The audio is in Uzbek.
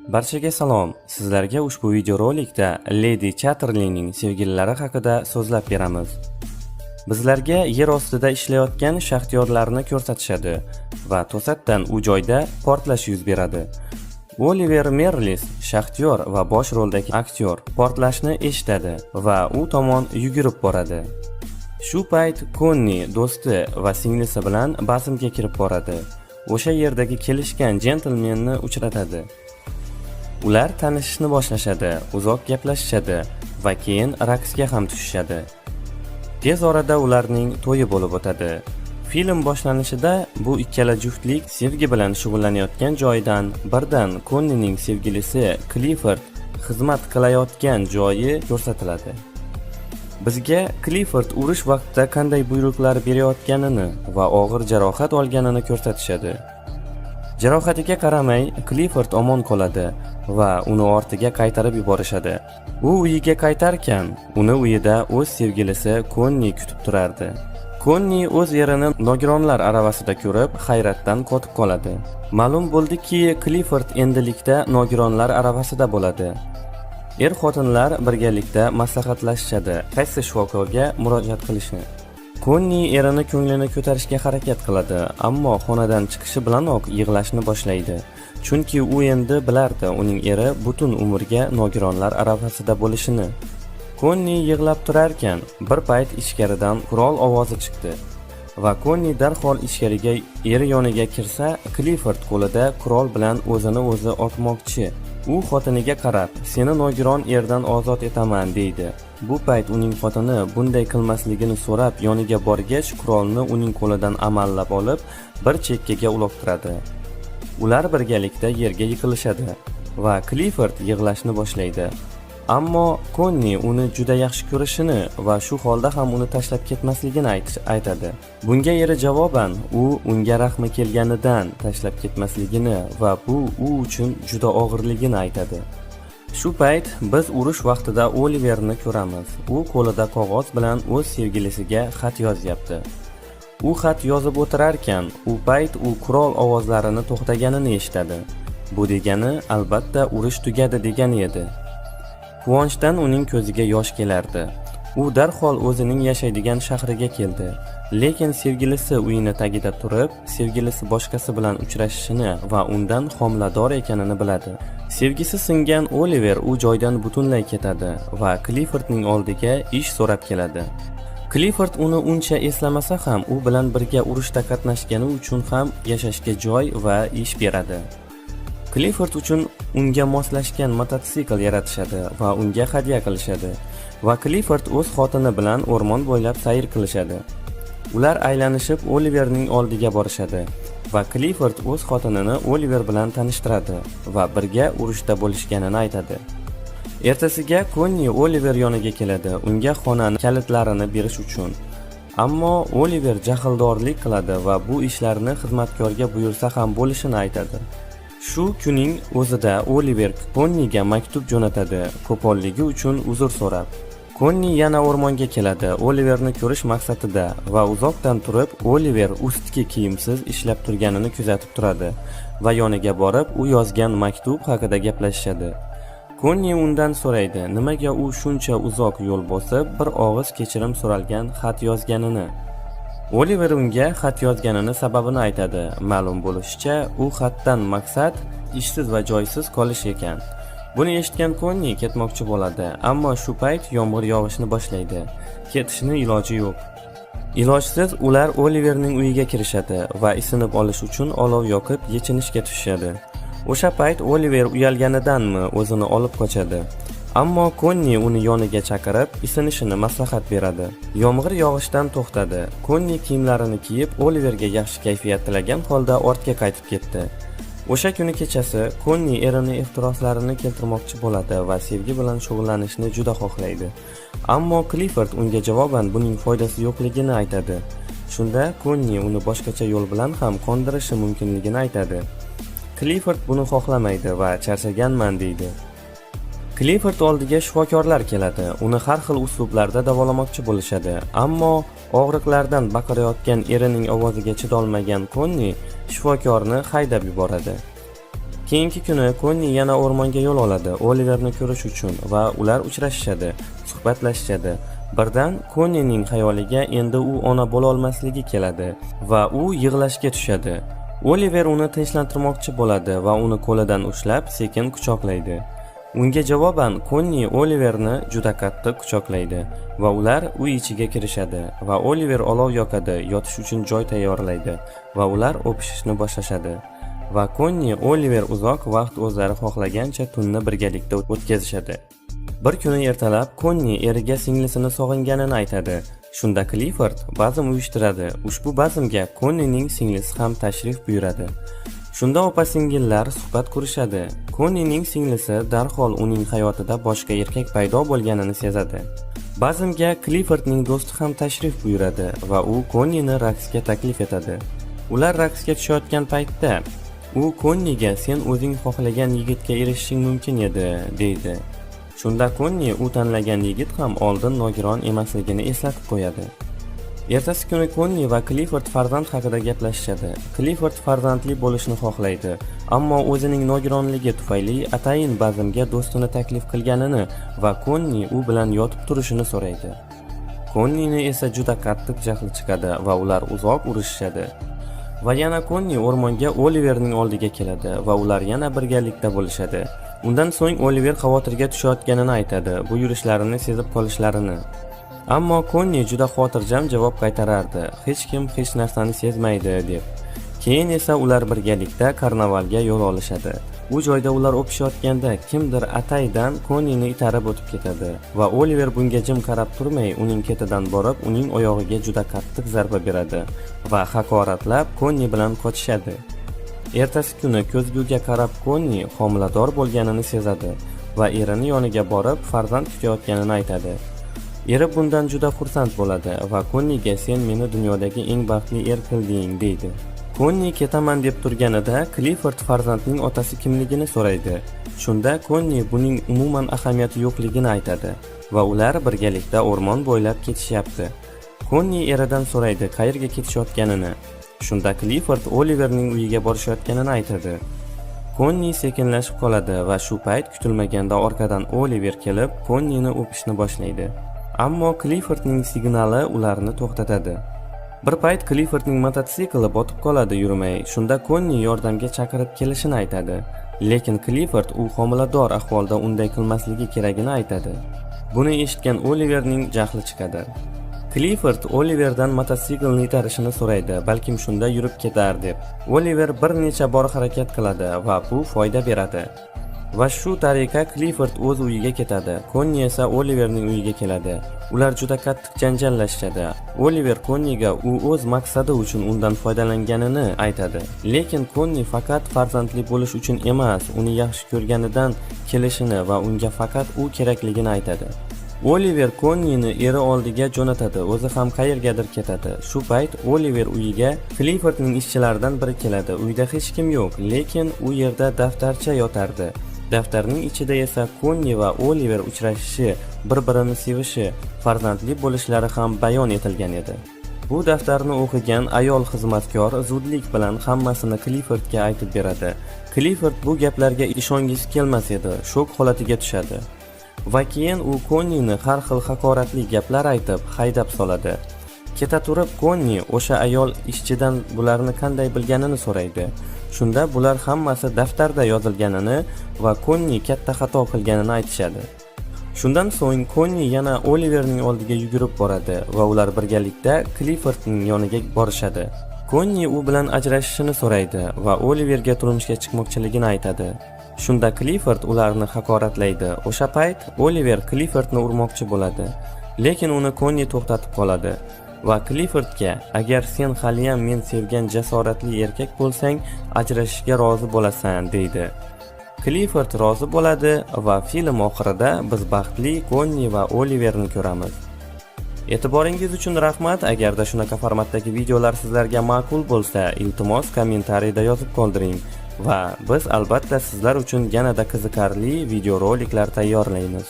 Barchaga salom. Sizlarga ushbu videorolikda Lady Chatterleyning sevgililari haqida so'zlab beramiz. Bizlarga yer ostida ishlayotgan shaxtyorlarni ko'rsatishadi va to'satdan u joyda portlash yuz beradi. Oliver Merlis, shaxtyor va bosh roldagi aktyor, portlashni eshitadi va u tomon yugurib boradi. Shu payt Connie do'sti va singlisi bilan bazmga kirib boradi. O'sha yerdagi kelishgan jentlmenni uchratadi. Ular tanishishni boshlashadi, uzoq gaplashishadi va keyin raqsga ham tushishadi. Tez orada ularning to'yi bo'lib o'tadi. Film boshlanishida bu ikkala juftlik sevgi bilan shug'ullanayotgan joydan birdan Conniening sevgilisi Clifford xizmat qilayotgan joyi ko'rsatiladi. Bizga Clifford urush vaqtida qanday buyruqlar berayotganini va og'ir jarohat olganini ko'rsatishadi. Jarohatiga qaramay, Clifford omon qoladi va uni ortiga qaytarib yuborishadi. U uyiga qaytarkan, uni uyida o'z sevgilisi Connie kutib turardi. Connie o'z erini nogironlar aravasida ko'rib, hayratdan qotib qoladi. Ma'lum bo'ldiki, Clifford endilikda nogironlar aravasida bo'ladi. Er-xotinlar birgalikda maslahatlashishadi, qaysi shifokorga murojaat qilishni. Connie erini ko'nglini ko'tarishga harakat qiladi, ammo xonadan chiqishi bilanoq yig'lashni boshlaydi. Chunki u endi bilardi uning eri butun umrga nogironlar aravasida bo'lishini. Connie yig'lab turarkan, bir payt ichkaridan qurol ovozi chiqdi va Connie darhol ichkariga eri yoniga kirsa, Clifford qo'lida qurol bilan o'zini o'zi otmoqchi. U xotiniga qarab, "Seni nogiron erdan ozod etaman" deydi. Bu payt uning xotini bunday qilmasligini so'rab yoniga borgach, qurolni uning qo'lidan amallab olib, bir chekkaga uloqtiradi. Ular birgalikda yerga yiqilishadi va Clifford yig'lashni boshlaydi. Ammo Connie uni juda yaxshi ko'rishini va shu holda ham uni tashlab ketmasligini aytadi. Bunga eri javoban, u unga rahmi kelganidan tashlab ketmasligini va bu u uchun juda og'irligini aytadi. Shu payt biz urush vaqtida Oliverni ko'ramiz. U qo'lida qog'oz bilan o'z sevgilisiga xat yozyapti. U xat yozib o'tirarkan, u payt u qurol ovozlarini to'xtaganini eshitadi. Bu degani albatta urush tugadi degani edi. Quvonchdan uning ko'ziga yosh kelardi. U darhol o'zining yashaydigan shahriga keldi. Lekin sevgilisi uyini tagida turib, sevgilisi boshqasi bilan uchrashishini va undan homilador ekanini biladi. Sevgisi singan Oliver u joydan butunlay ketadi va Cliffordning oldiga ish so'rab keladi. Clifford uni uncha eslamasa ham, u bilan birga urushda qatnashgani uchun ham yashashga joy va ish beradi. Clifford uchun unga moslashgan mototsikl yaratishadi va unga hadya qilishadi. Va Clifford o'z xotini bilan o'rmon bo'ylab sayr qilishadi. Ular aylanishib Oliverning oldiga borishadi va Clifford o'z xotinini Oliver bilan tanishtiradi va birga urushda bo'lishganini aytadi. Ertasiga Connie Oliver yoniga keladi, unga xonani kalitlarini berish uchun. Ammo Oliver jahldorlik qiladi va bu ishlarni xizmatkorga buyursa ham bo'lishini aytadi. Shu kuning o'zida Oliver Conniega maktub jo'natadi, qo'polligi uchun uzr so'rab. Connie yana o'rmonga keladi, Oliverni ko'rish maqsadida va uzoqdan turib Oliver ustki kiyimsiz ishlab turganini kuzatib turadi va yoniga borib u yozgan maktub haqida gaplashishadi. Connie undan so'raydi, nimaga u shuncha uzoq yo'l bosib bir og'iz kechirim so'ralgan xat yozganini. Oliver unga xat yozganini sababini aytadi. Ma'lum bo'lishicha, u xatdan maqsad ishsiz va joysiz qolish ekan. Buni eshitgan Connie ketmoqchi bo'ladi, ammo shu payt yomg'ir yog'ishni boshlaydi. Ketishning iloji yo'q. Ilojsiz ular Oliverning uyiga kirishadi va isinib olish uchun olov yoqib yechinishga tushishadi. O'sha payt Oliver uyalganidanmi o'zini olib qochadi. Ammo Connie uni yoniga chaqirib, isinishini maslahat beradi. Yomg'ir yog'ishdan to'xtadi. Connie kiyimlarini kiyib, Oliverga yaxshi kayfiyat tilagan holda ortga qaytib ketdi. O'sha kuni kechasi Connie erini ehtiroslarini keltirmoqchi bo'ladi va sevgi bilan shug'ullanishni juda xohlaydi. Ammo Clifford unga javoban buning foydasi yo'qligini aytadi. Shunda Connie uni boshqacha yo'l bilan ham qondirishi mumkinligini aytadi. Clifford buni xohlamaydi va charchaganman deydi. Clifford oldiga shifokorlar keladi. Uni har xil uslublarda davolamoqchi bo'lishadi. Ammo og'riqlardan baqirayotgan erining ovoziga chidolmagan Connie shifokorni haydab yuboradi. Keyingi kuni Konni yana o'rmonga yo'l oladi Oliverni ko'rish uchun va ular uchrashishadi, suhbatlashishadi. Birdan Konnining xayoliga endi u ona bo'la olmasligi keladi va u yig'lashga tushadi. Oliver uni tinchlantirmoqchi bo'ladi va uni qo'lidan ushlab sekin quchoqlaydi. Unga javoban Konni Oliverni juda qattiq quchoqlaydi va ular uy ichiga kirishadi va Oliver olov yoqadi, yotish uchun joy tayyorlaydi va ular o'pishishni boshlashadi. Va Konni Oliver uzoq vaqt o'zlari xohlagancha tunni birgalikda o'tkazishadi. Bir kuni ertalab Konni eriga singlisini sog'inganini aytadi. Shunda Clifford bazm uyushtiradi. Ushbu bazmga Konnining singlisi ham tashrif buyuradi. Shunda opa-singillar suhbat qurishadi. Konnining singlisi darhol uning hayotida boshqa erkak paydo bo'lganini sezadi. Bazmga Cliffordning do'sti ham tashrif buyuradi va u Konnini raqsga taklif etadi. Ular raqsga tushayotgan paytda u Konniga sen o'zing xohlagan yigitga erishishing mumkin edi, deydi. Shunda Konni u tanlagan yigit ham oldin nogiron emasligini eslatib qo'yadi. Ertasi kuni Konni va Clifford farzand haqida gaplashishadi. Clifford farzandli bo'lishni xohlaydi, ammo o'zining nogironligi tufayli atayin bazmga do'stini taklif qilganini va Konni u bilan yotib turishini so'raydi. Konnini esa juda qattiq jahli chiqadi va ular uzoq urushishadi. Va yana Konni o'rmonga Oliverning oldiga keladi va ular yana birgalikda bo'lishadi. Undan so'ng Oliver xavotirga tushayotganini aytadi, bu yurishlarini sezib qolishlarini. Ammo Konni juda xotirjam javob qaytarardi, hech kim hech narsani sezmaydi deb. Keyin esa ular birgalikda karnavalga yo'l olishadi. U joyda ular o'pishayotganda kimdir ataydan Konnini itarib o'tib ketadi va Oliver bunga jim qarab turmay, uning ketidan borib, uning oyog'iga juda qattiq zarba beradi va haqoratlab Konni bilan qochishadi. Ertasi kuni ko'zguga qarab Konni homilador bo'lganini sezadi va erining yoniga borib farzand kutayotganini aytadi. Eri bundan juda xursand bo'ladi va Konniga sen meni dunyodagi eng baxtli er qilding, deydi. Konni ketaman deb turganida Clifford farzandning otasi kimligini so'raydi. Shunda Konni buning umuman ahamiyati yo'qligini aytadi va ular birgalikda o'rmon bo'ylab ketishyapti. Konni eridan so'raydi qayerga ketishayotganini. Shunda Clifford Oliverning uyiga borishayotganini aytadi. Konni sekinlashib qoladi va shu payt kutilmaganda orqadan Oliver kelib Konnini o'pishni boshlaydi. Ammo Cliffordning signali ularni to'xtatadi. Bir payt Cliffordning mototsikli botib qoladi yurmay. Shunda Konni yordamga chaqirib kelishini aytadi. Lekin Clifford u homilador ahvolda unday qilmasligi kerakini aytadi. Buni eshitgan Oliverning jahli chiqadi. Clifford Oliverdan mototsiklni itarishini so'raydi, balkim shunda yurib ketar deb. Oliver bir necha bor harakat qiladi va bu foyda beradi. Va shu tariqa Clifford o'z uyiga ketadi. Konni esa Oliverning uyiga keladi. Ular juda qattiq janjallashadi. Oliver Konniga u o'z maqsadi uchun undan foydalanganini aytadi. Lekin Konni faqat farzandli bo'lish uchun emas, uni yaxshi ko'rganidan kelishini va unga faqat u kerakligini aytadi. Oliver Konnini eri oldiga jo'natadi, o'zi ham qayergadir ketadi. Shu payt Oliver uyiga Cliffordning ishchilaridan biri keladi. Uyda hech kim yo'q, lekin u yerda daftarcha yotardi. Daftarning ichida esa Konni va Oliver uchrashishi, bir-birini sevishi, farzandli bo'lishlari ham bayon etilgan edi. Bu daftarni o'qigan ayol xizmatkor zudlik bilan hammasini Cliffordga aytib beradi. Clifford bu gaplarga ishongisi kelmas edi, shok holatiga tushadi. Va keyin u Konnini har xil haqoratli gaplar aytib, haydab soladi. Keta turib Konni o'sha ayol ishchidan bularni qanday bilganini so'raydi. Shunda bular hammasi daftarda yozilganini va Konni katta xato qilganini aytishadi. Shundan so'ng Konni yana Oliverning oldiga yugurib boradi va ular birgalikda Cliffordning yoniga borishadi. Konni u bilan ajrashishini so'raydi va Oliverga turmushga chiqmoqchiligini aytadi. Shunda Clifford ularni haqoratlaydi. O'sha payt Oliver Cliffordni urmoqchi bo'ladi, lekin uni Konni to'xtatib qoladi va Cliffordga agar sen haliyam men sevgan jasoratli erkak bo'lsang, ajrashishga rozi bo'lasan, deydi. Clifford rozi bo'ladi va film oxirida biz baxtli Konni va Oliverni ko'ramiz. E'tiboringiz uchun rahmat. Agarda shunaqa formatdagi videolar sizlarga ma'qul bo'lsa, iltimos kommentariyda yozib qoldiring va biz albatta sizlar uchun yanada qiziqarli videoroliklar tayyorlaymiz.